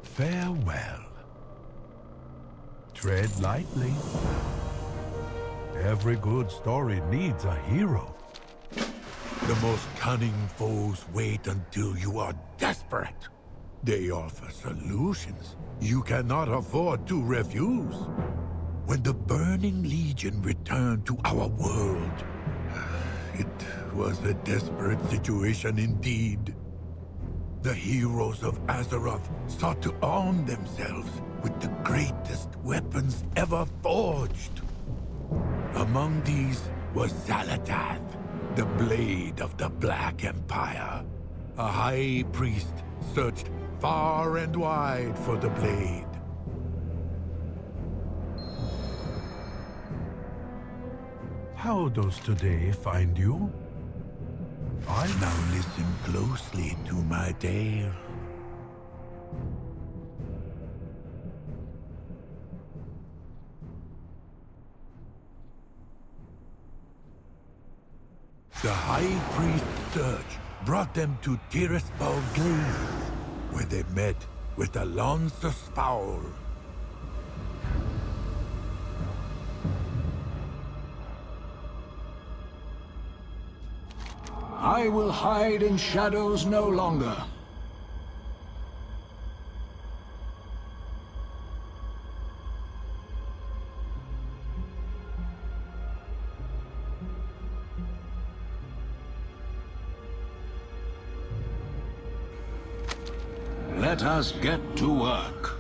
Farewell. Tread lightly. Every good story needs a hero. The most cunning foes wait until you are desperate. They offer solutions you cannot afford to refuse. When the Burning Legion returned to our world, it was a desperate situation indeed. The heroes of Azeroth sought to arm themselves with the greatest weapons ever forged. Among these was Xal'atath, the blade of the Black Empire. A high priest searched far and wide for the blade. How does today find you? Now listen closely to my tale. The High Priest's search brought them to Tirisfal Glades, where they met with Alonso Foul. I will hide in shadows no longer. Let us get to work.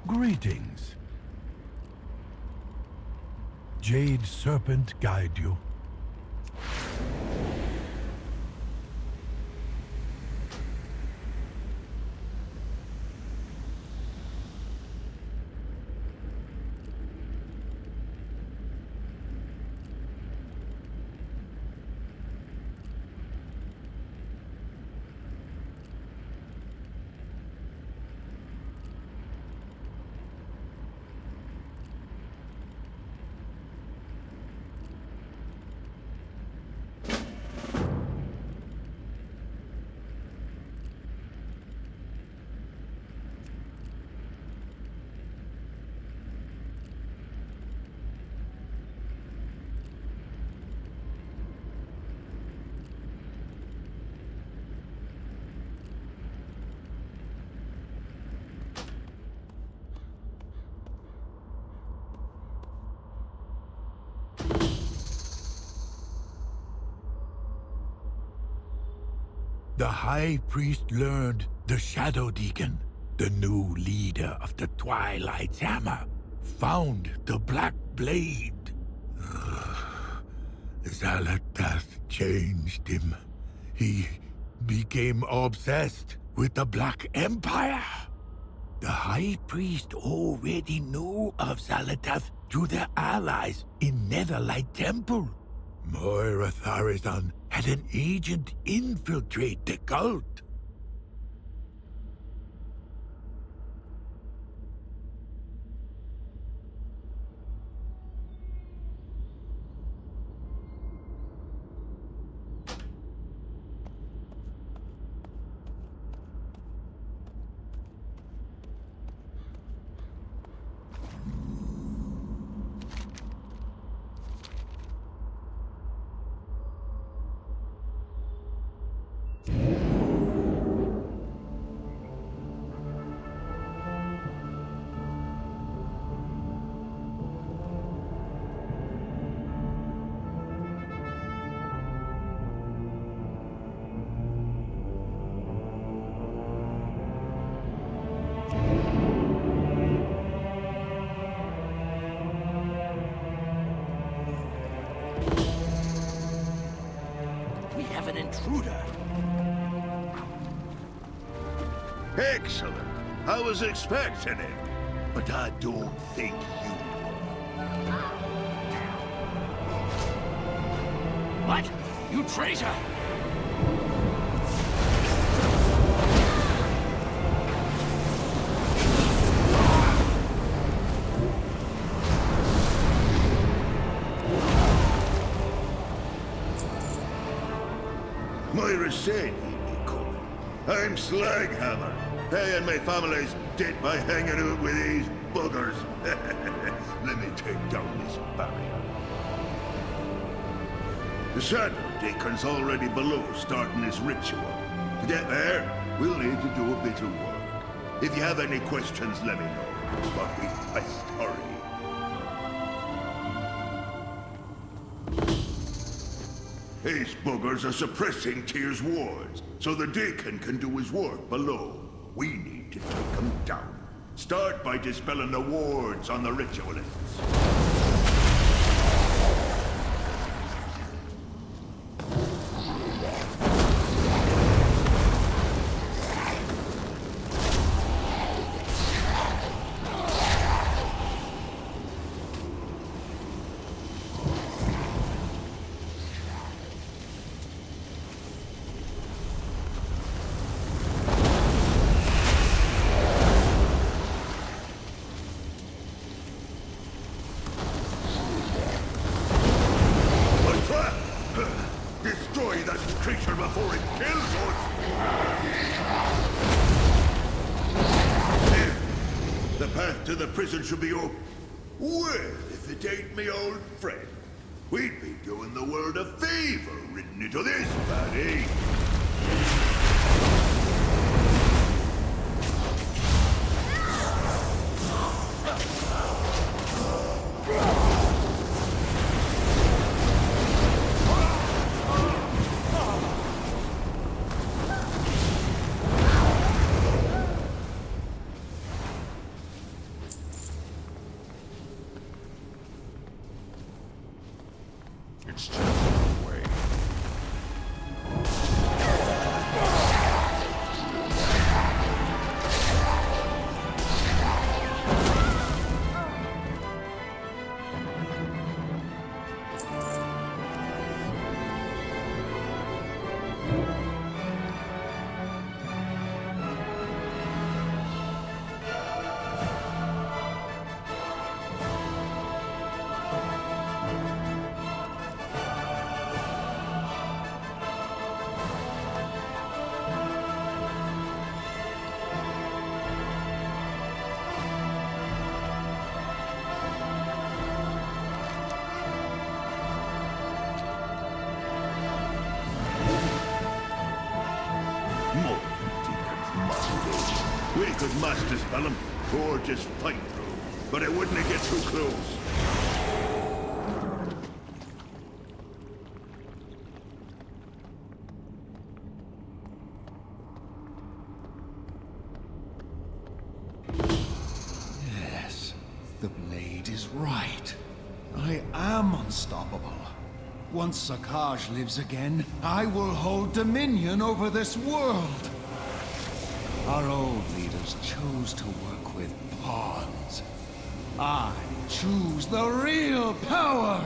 Greetings. Jade Serpent guide you. The High Priest learned the Shadow Deacon, the new leader of the Twilight's Hammer, found the Black Blade. Xal'atath changed him. He became obsessed with the Black Empire. The High Priest already knew of Xal'atath through their allies in Netherlight Temple. Moira Tharazan had an agent infiltrate the cult. An intruder. Excellent. I was expecting it, but I don't think you were. What? You traitor! Moira said he'd be coming. I'm Slaghammer, paying my family's debt by hanging out with these buggers. Let me take down this barrier. The Shadow Deacon's already below starting his ritual. To get there, we'll need to do a bit of work. If you have any questions, let me know. But we must hurry. These buggers are suppressing Tyr's wards, so the Deacon can do his work below. We need to take them down. Start by dispelling the wards on the ritualists. Destroy that creature before it kills us! There. The path to the prison should be open. Well, if it ain't me old friend, we'd be doing the world a favor ridden into this body. It's just one way. We could master spell them, or just fight through, but it wouldn't get too close. Yes, the blade is right. I am unstoppable. Once Sakaj lives again, I will hold dominion over this world. Our old leaders chose to work with pawns. I choose the real power!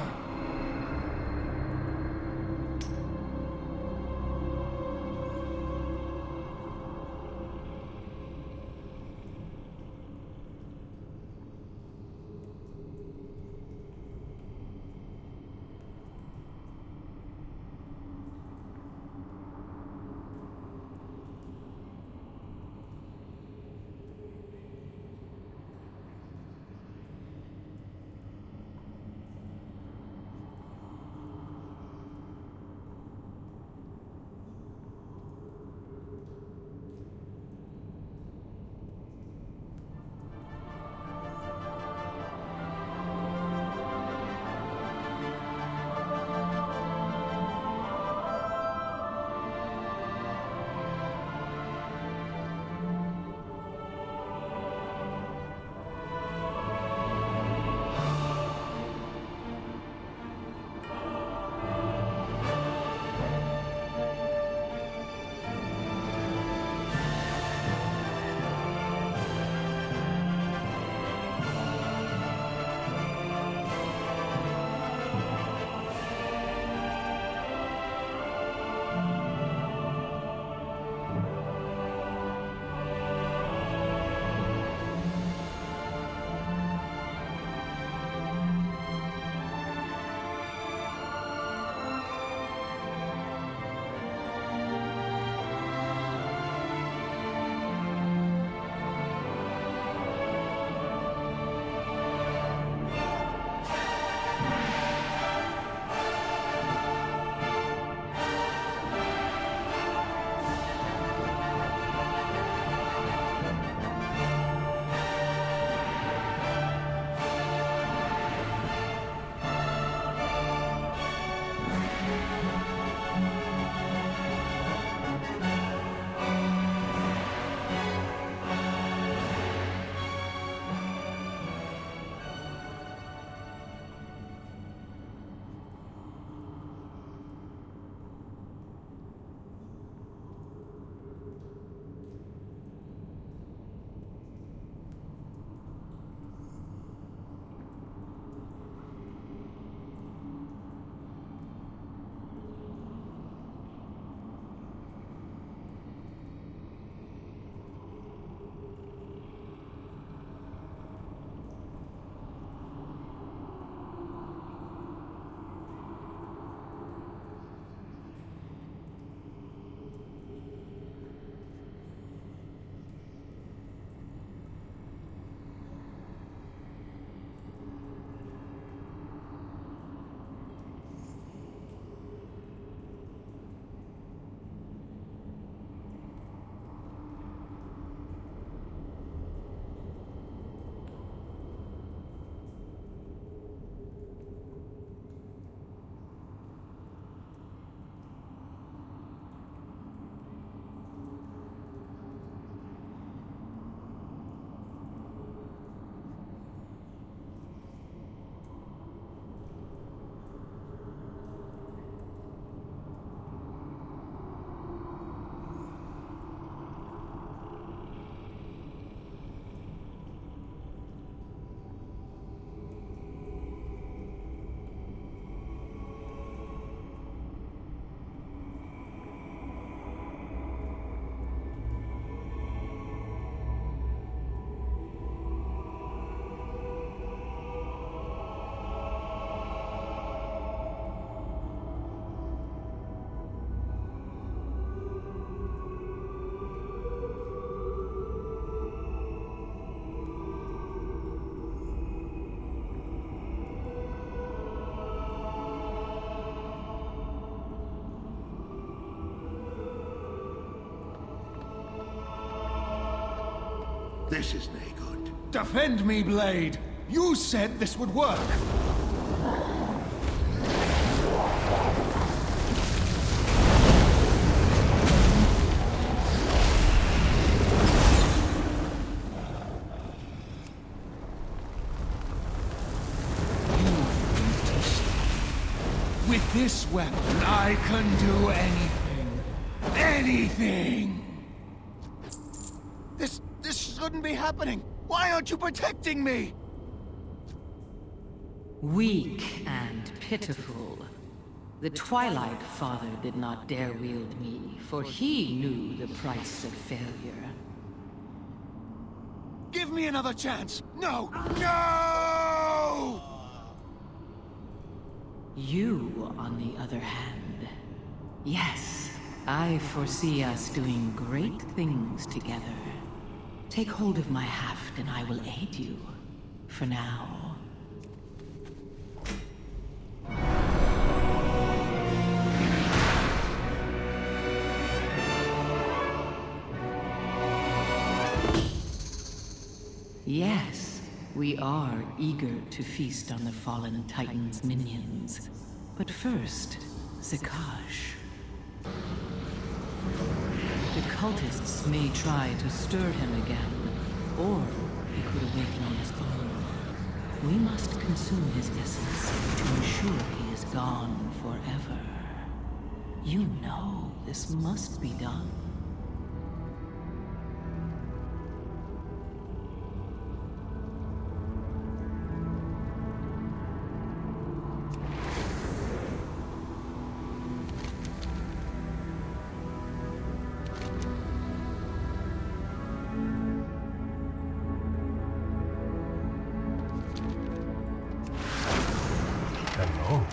This is nae good. Defend me, Blade! You said this would work! With this weapon, I can do anything. Anything! shouldn't be happening! Why aren't you protecting me? Weak and pitiful. The Twilight Father did not dare wield me, for he knew the price of failure. Give me another chance! No! No! You, on the other hand, yes, I foresee us doing great things together. Take hold of my haft and I will aid you. For now. Yes, we are eager to feast on the fallen Titan's minions. But first, Zakash. The cultists may try to stir him again, or he could awaken on his own. We must consume his essence to ensure he is gone forever. You know this must be done. Hello.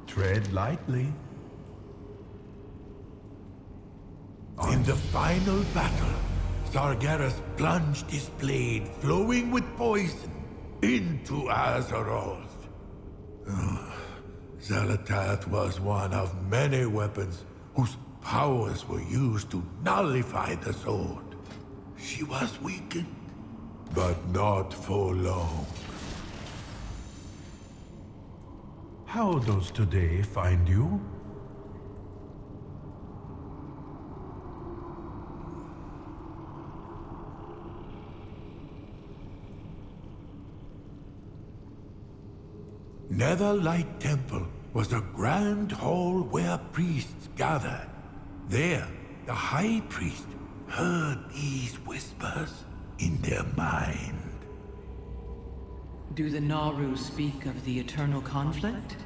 Tread lightly. In the final battle, Sargeras plunged his blade, flowing with poison, into Azeroth. Xal'atath was one of many weapons whose powers were used to nullify the sword. She was weakened, but not for long. How does today find you? Netherlight Temple was a grand hall where priests gathered. There, the High Priest heard these whispers in their mind. Do the Naru speak of the eternal conflict?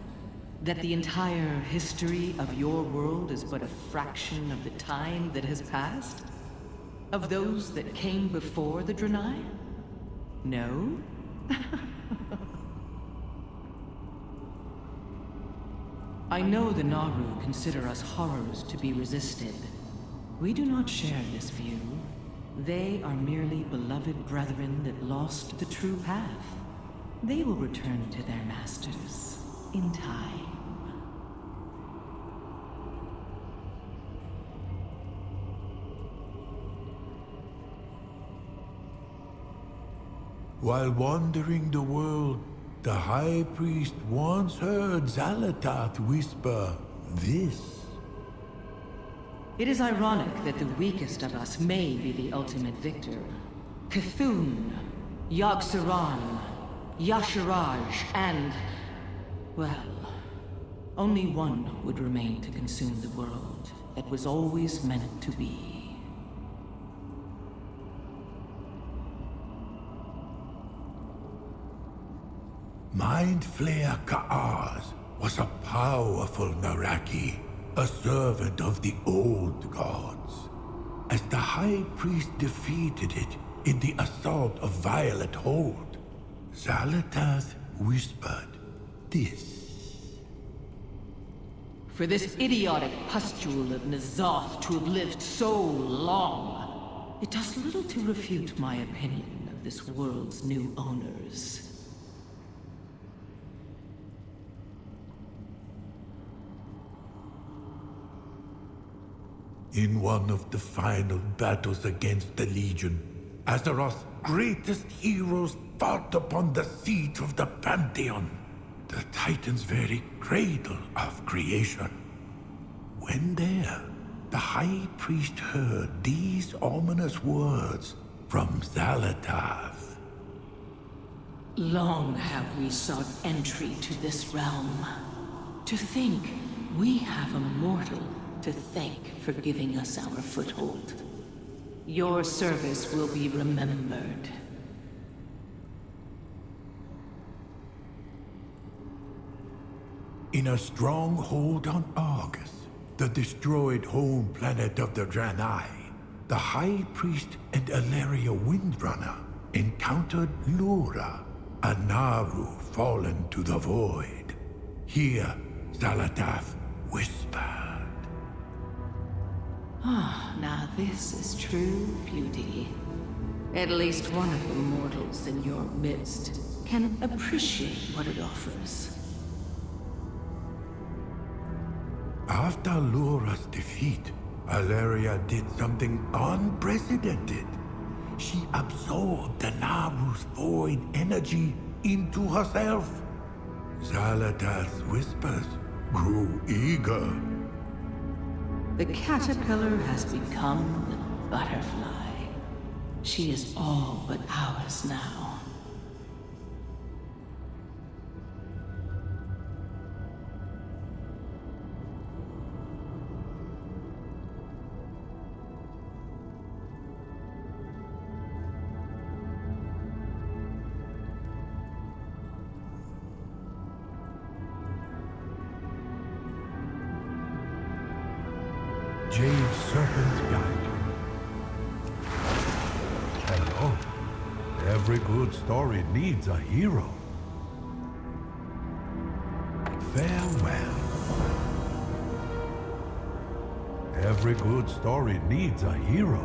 That the entire history of your world is but a fraction of the time that has passed? Of those that came before the Draenei? No? I know the Naru consider us horrors to be resisted. We do not share this view. They are merely beloved brethren that lost the true path. They will return to their masters in time. While wandering the world, the High Priest once heard Xal'atath whisper this. It is ironic that the weakest of us may be the ultimate victor. Cthulhu, Yogg-Saron, Y'Shaarj, and... well, only one would remain to consume the world that was always meant to be. Mind Flayer Ka'az was a powerful Naraki, a servant of the old gods. As the High Priest defeated it in the assault of Violet Hold, Xal'atath whispered this. For this idiotic pustule of N'Zoth to have lived so long, it does little to refute my opinion of this world's new owners. In one of the final battles against the Legion, Azeroth's greatest heroes fought upon the siege of the Pantheon, the Titan's very cradle of creation. When there, the High Priest heard these ominous words from Xal'atath. Long have we sought entry to this realm. To think we have a mortal to thank for giving us our foothold. Your service will be remembered. In a stronghold on Argus, the destroyed home planet of the Draenei, the High Priest and Alleria Windrunner encountered Lura, a Naru fallen to the void. Here, Xal'atath whispered. Ah, now this is true beauty. At least one of the mortals in your midst can appreciate what it offers. After Lura's defeat, Alleria did something unprecedented. She absorbed the Naru's void energy into herself. Xal'atath's whispers grew eager. The caterpillar has become the butterfly. She is all but ours now. Jade Serpent Guide. Hello. Every good story needs a hero. Farewell. Every good story needs a hero.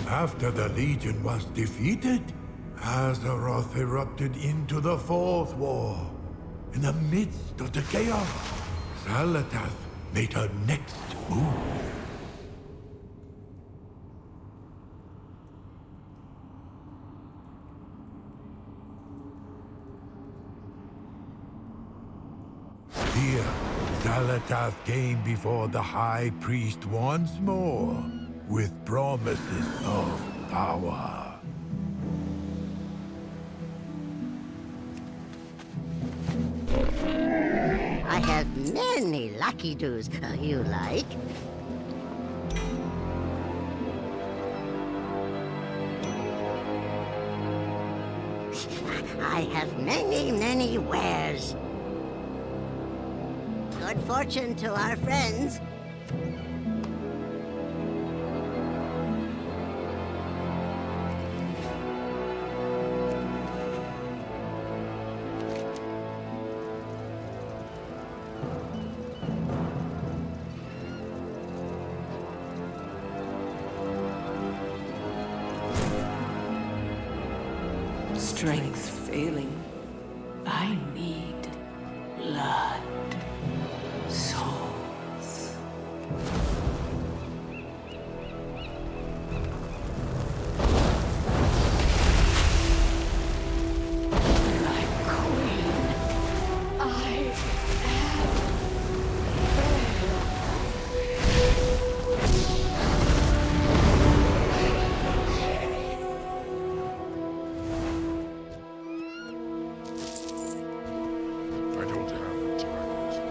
After the Legion was defeated, Azeroth erupted into the Fourth War. In the midst of the chaos, Xal'atath made her next move. Here, Xal'atath came before the High Priest once more, with promises of power. I have many lucky doos you like. I have many wares. Good fortune to our friends. Strength failing. I need blood, souls. My queen, I I don't have the target.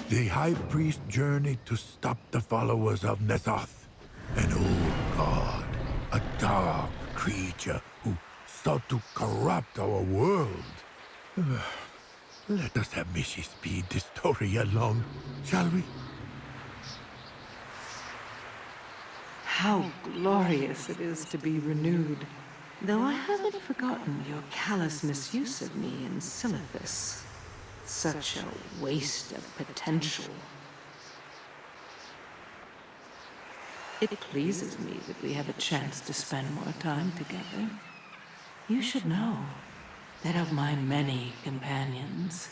The High Priest journeyed to stop the followers of Nezoth, an old god, a dark creature who sought to corrupt our world. Let us have Mishi speed this story along, shall we? How glorious it is to be renewed. Though I haven't forgotten your callous misuse of me in Xal'atath. Such a waste of potential. It pleases me that we have a chance to spend more time together. You should know that of my many companions,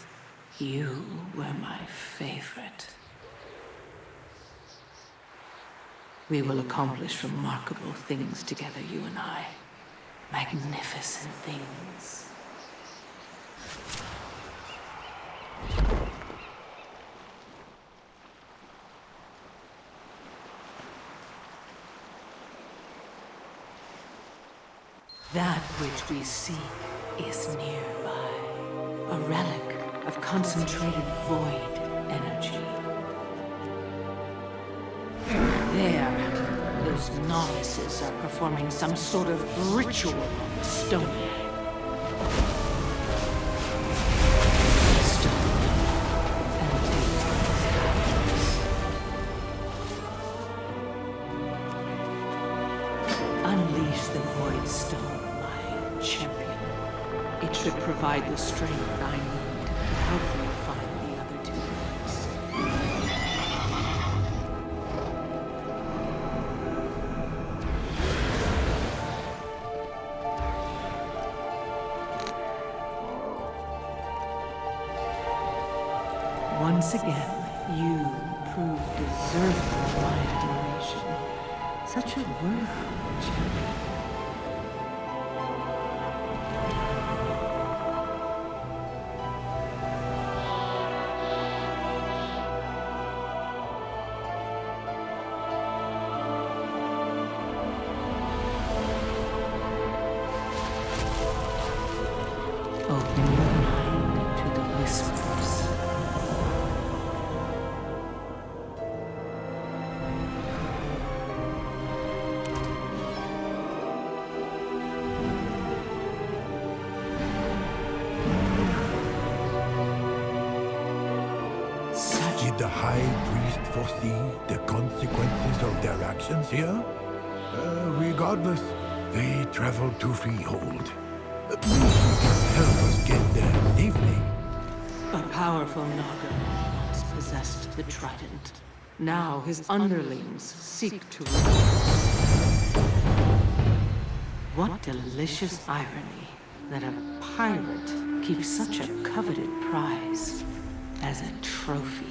you were my favorite. We will accomplish remarkable things together, you and I. Magnificent things. That which we seek is nearby. A relic of concentrated void energy. There, those novices are performing some sort of ritual on the stone. Unleash the Void Stone, my champion. It should provide the strength I need to help you find the other two worlds. Once again, you prove deserving of my admiration. Such a worthy champion. Open your mind to the whispers. Did the High Priest foresee the consequences of their actions here? Regardless, they traveled to Freehold. Maybe she can help us get there safely. A powerful Naga once possessed the Trident. Now his underlings seek to replace. What delicious irony that a pirate keeps such a coveted prize as a trophy.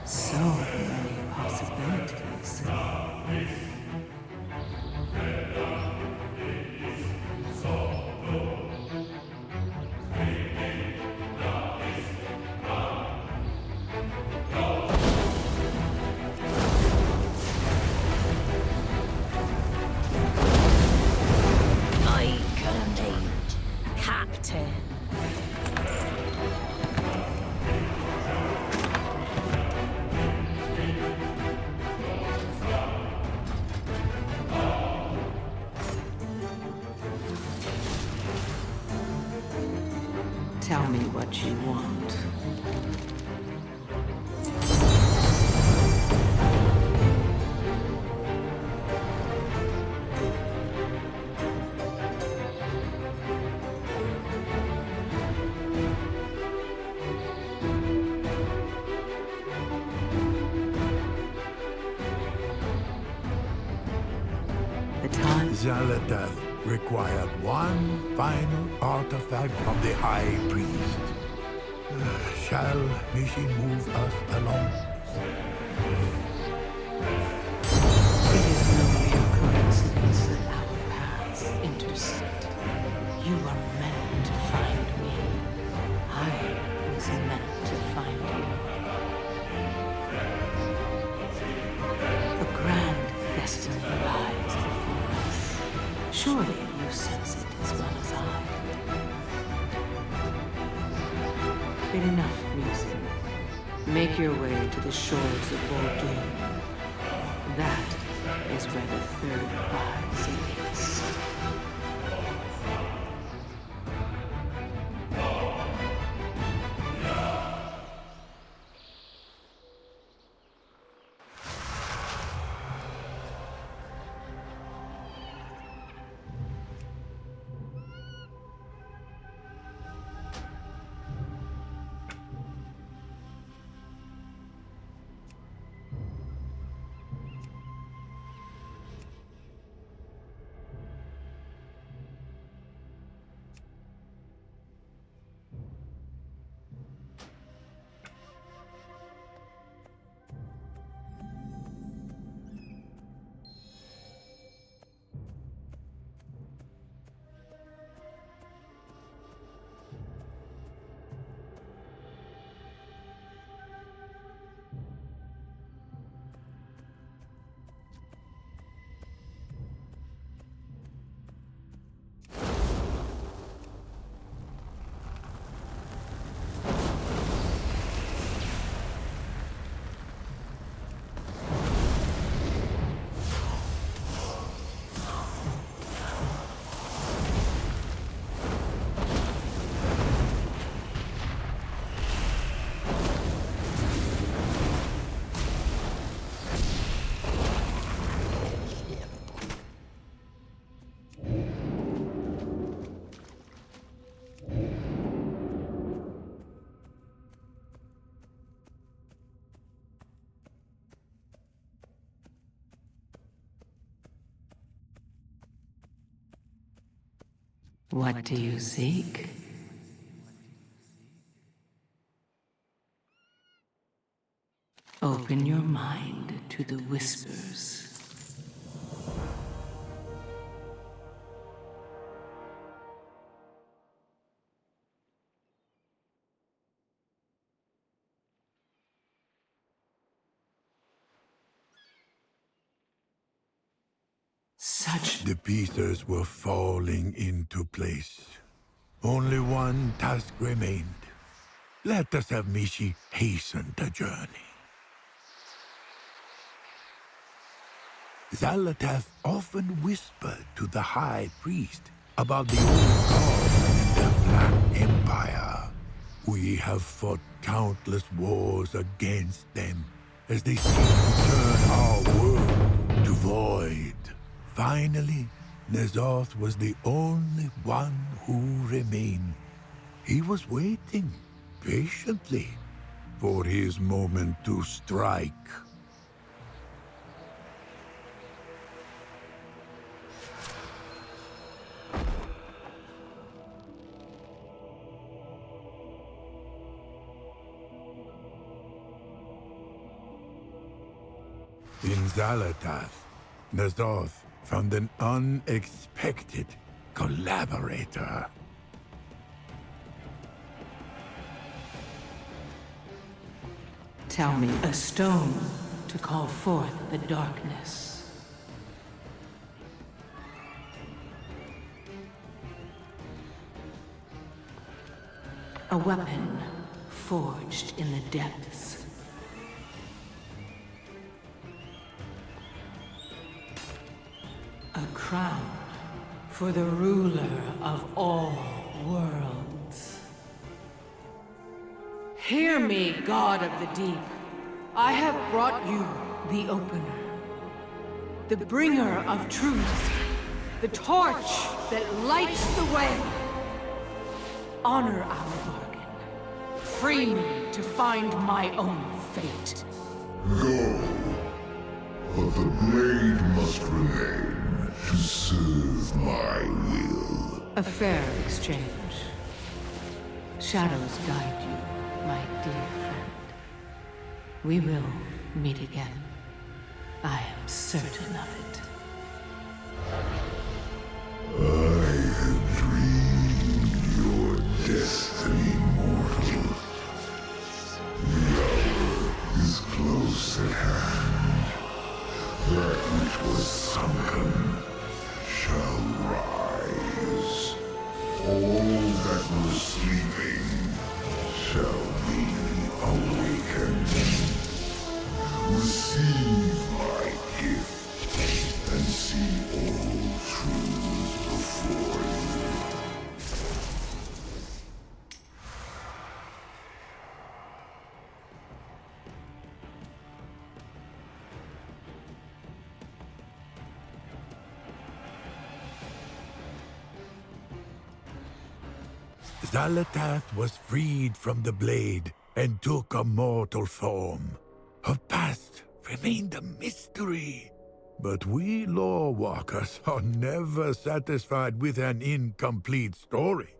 So many possibilities. I command, Captain. Tell me what you want. The time. Xal'atath required one final artifact from the High Priest. May she move us along? It is no mere coincidence that our paths intersect. You were meant to find me. I was meant to find you. A grand destiny lies before us. Surely you sense it as well as I. But enough reason. Make your way to the shores of Vol'dun. That is where the third prize is. What do you seek? Open your mind to the whispers. Such The pieces were falling into place. Only one task remained. Let us have Mishi hasten the journey. Xal'atath often whispered to the High Priest about the old gods and the Black Empire. We have fought countless wars against them as they seek to turn our world to void. Finally, Azeroth was the only one who remained. He was waiting patiently for his moment to strike. In Xal'atath, Azeroth found an unexpected collaborator. Tell me, a stone to call forth the darkness. A weapon forged in the depths. A crown for the ruler of all worlds. Hear me, God of the Deep. I have brought you the Opener, the bringer of truth, the torch that lights the way. Honor our bargain. Free me to find my own fate. Go. But the blade must remain to serve my will. A fair exchange. Shadows guide you, my dear friend. We will meet again. I am certain of it. I have dreamed your destiny, mortal. The hour is close at hand. That which was sunken shall rise. All that was sleeping shall be awakened. Receive my gift and see all truths before you. Xal'atath was freed from the blade and took a mortal form. Her past remained a mystery. But we Lorewalkers are never satisfied with an incomplete story.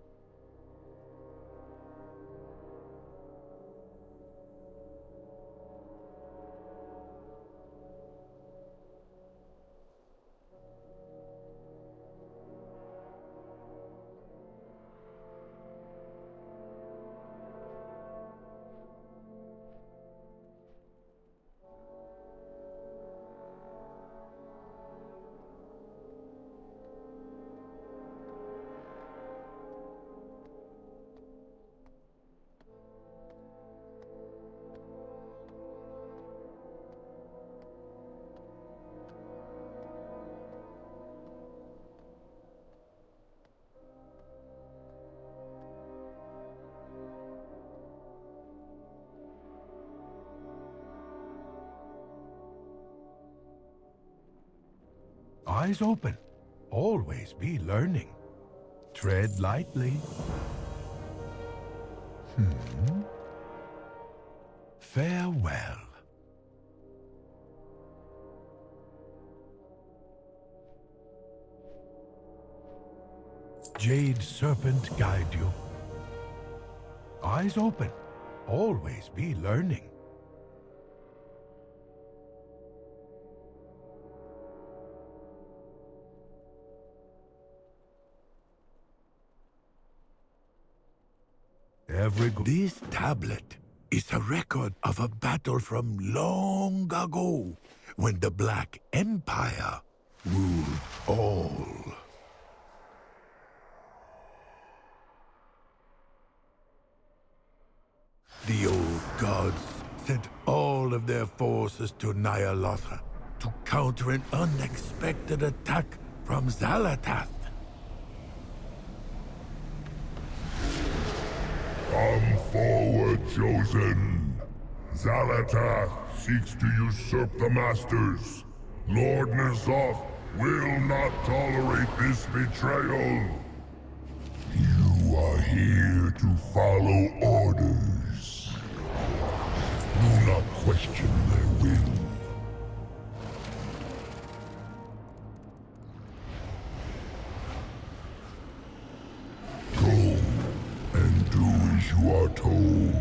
Eyes open. Always be learning. Tread lightly. Farewell. Jade Serpent guide you. Eyes open. Always be learning. This tablet is a record of a battle from long ago, when the Black Empire ruled all. The old gods sent all of their forces to Ny'alotha to counter an unexpected attack from Xal'atath. Come forward, Chosen. Xal'atath seeks to usurp the Masters. Lord N'Zoth will not tolerate this betrayal. You are here to follow orders. Do not question their will. Go and do as you are told.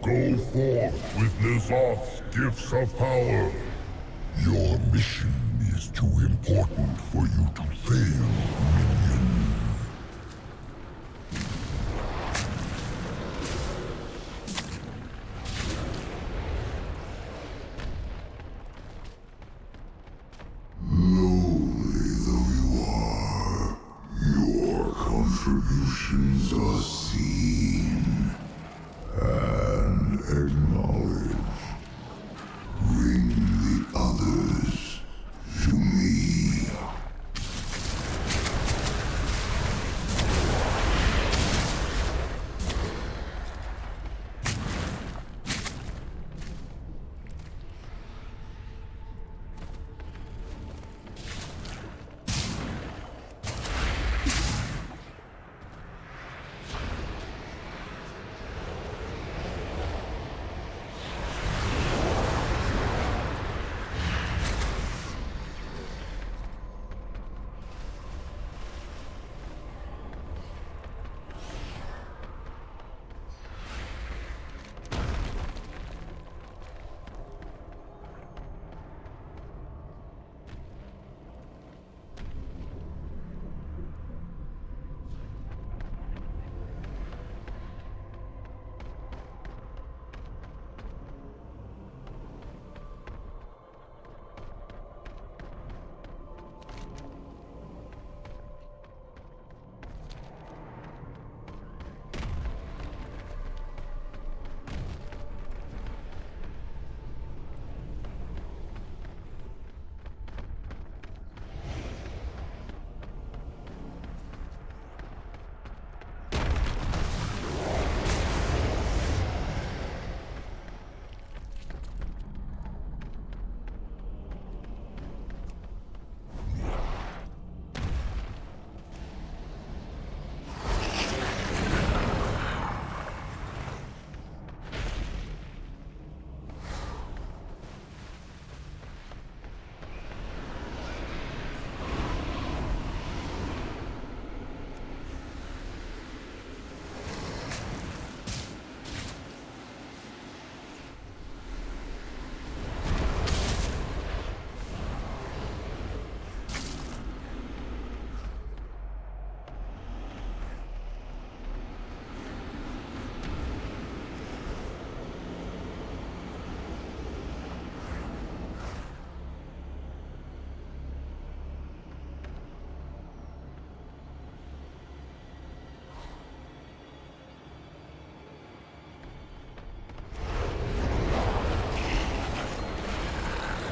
Go forth with N'Zoth's gifts of power. Your mission is too important for you to fail, minion. Lowly though you are, your contributions are seen and acknowledged. Bring the others to me.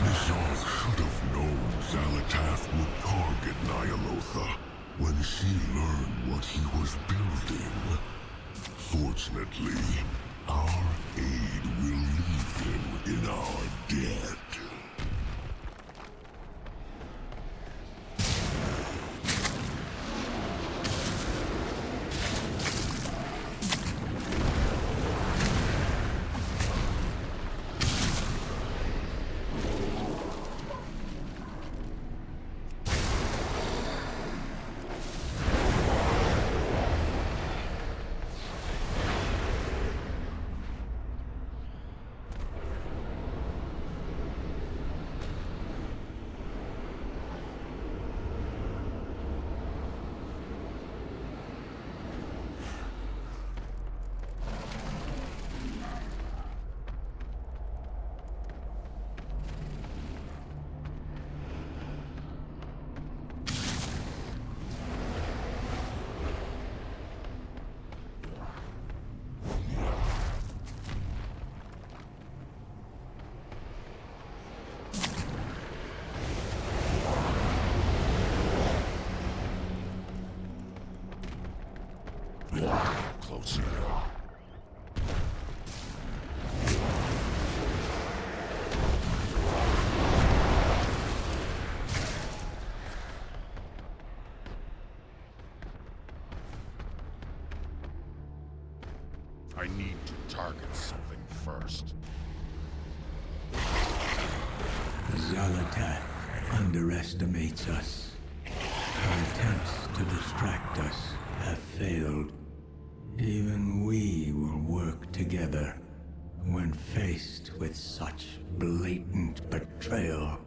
N'Zoth should have known Xal'atath would target Ny'alotha when she learned what he was building. Fortunately, our aid will leave him in our debt. closer. I need to target something first. Xal'atath underestimates us. Her attempts to distract us have failed. Even we will work together when faced with such blatant betrayal.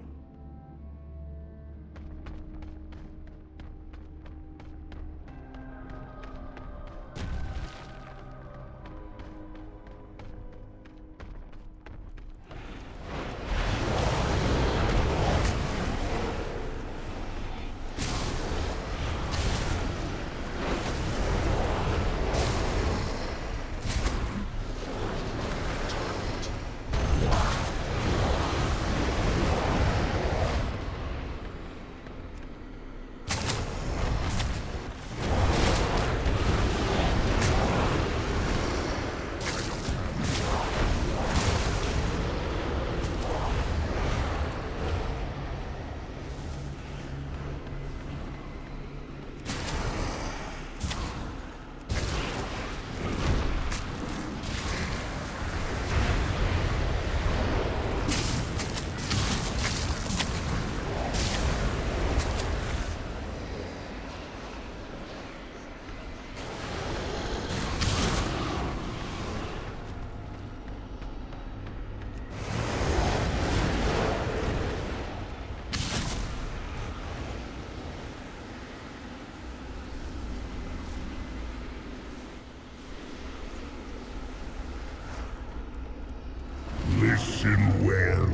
Listen well.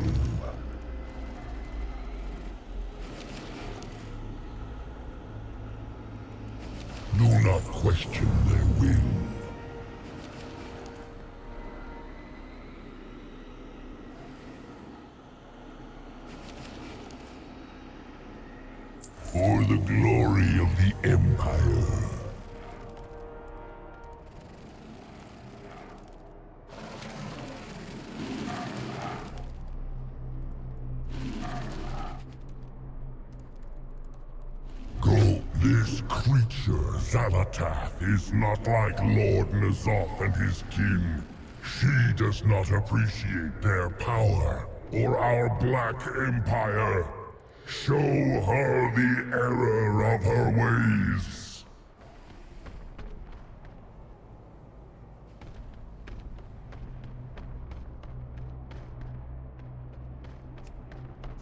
Do not question their will. For the glory of the Empire. This creature, Xal'atath, is not like Lord N'Zoth and his kin. She does not appreciate their power, or our Black Empire. Show her the error of her ways.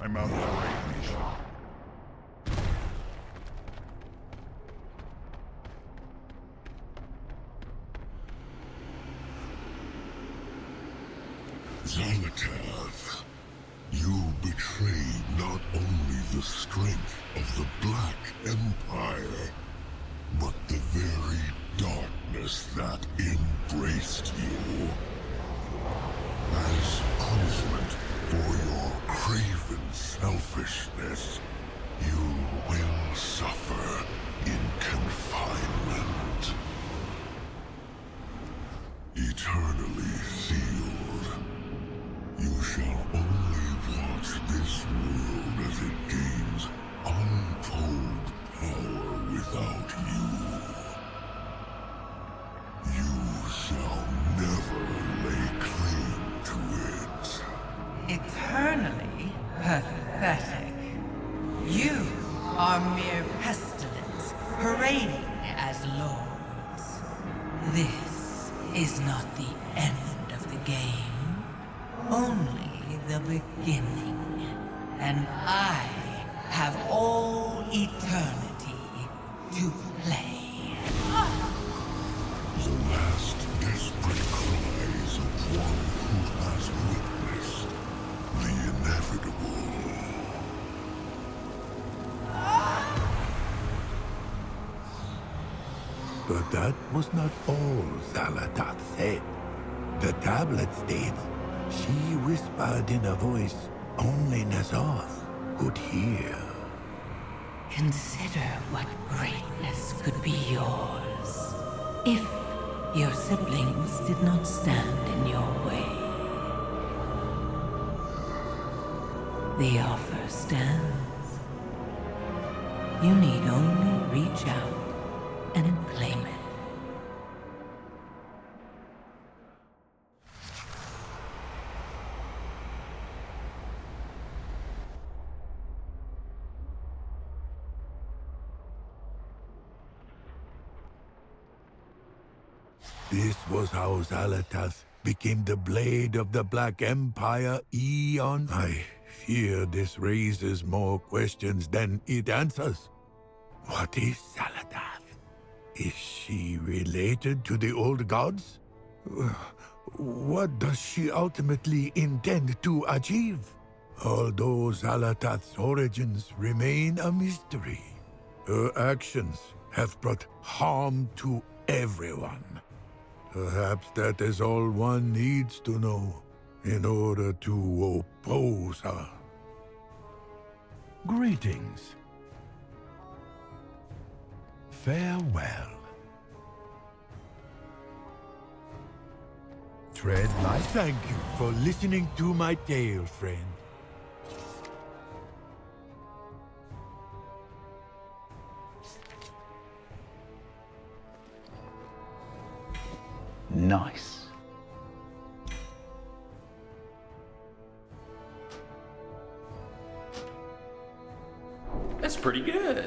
I'm out of range. Xal'atath, you betrayed not only the strength of the Black Empire, but the very darkness that embraced you. As punishment for your craven selfishness, you will suffer in confinement. Eternally sealed. You shall only watch this world as it gains untold power without you. You shall never lay claim to it. Eternally pathetic. You are mere pestilence, parading as lords. This is not the end of the game. Only the beginning. And I have all eternity to play. The last desperate cries of one who has witnessed the inevitable. But that was not all Xal'atath said. The tablet states she whispered in a voice only N'Zoth could hear. Consider what greatness could be yours if Your siblings did not stand in your way. The offer stands. You need only reach out and claim it. This was how Xal'atath became the blade of the Black Empire eon. I fear this raises more questions than it answers. What is Xal'atath? Is she related to the old gods? What does she ultimately intend to achieve? Although Xal'atath's origins remain a mystery, her actions have brought harm to everyone. Perhaps that is all one needs to know in order to oppose her. Greetings. Farewell. Tread light. Thank you for listening to my tale, friend. Nice. That's pretty good.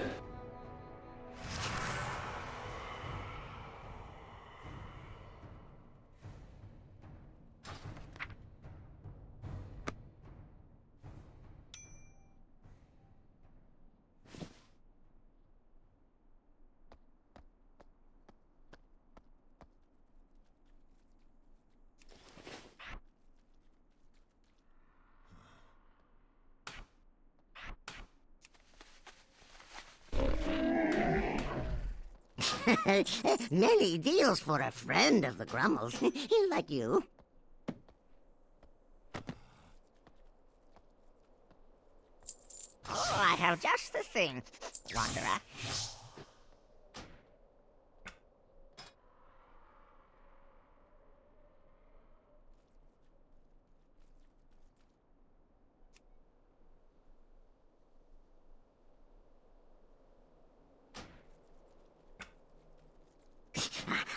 Many deals for a friend of the Grummles, like you. Oh, I have just the thing, Wanderer.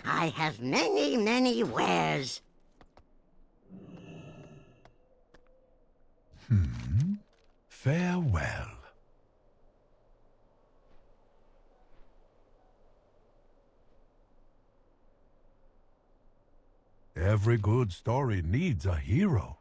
I have many, many wares. Farewell. Every good story needs a hero.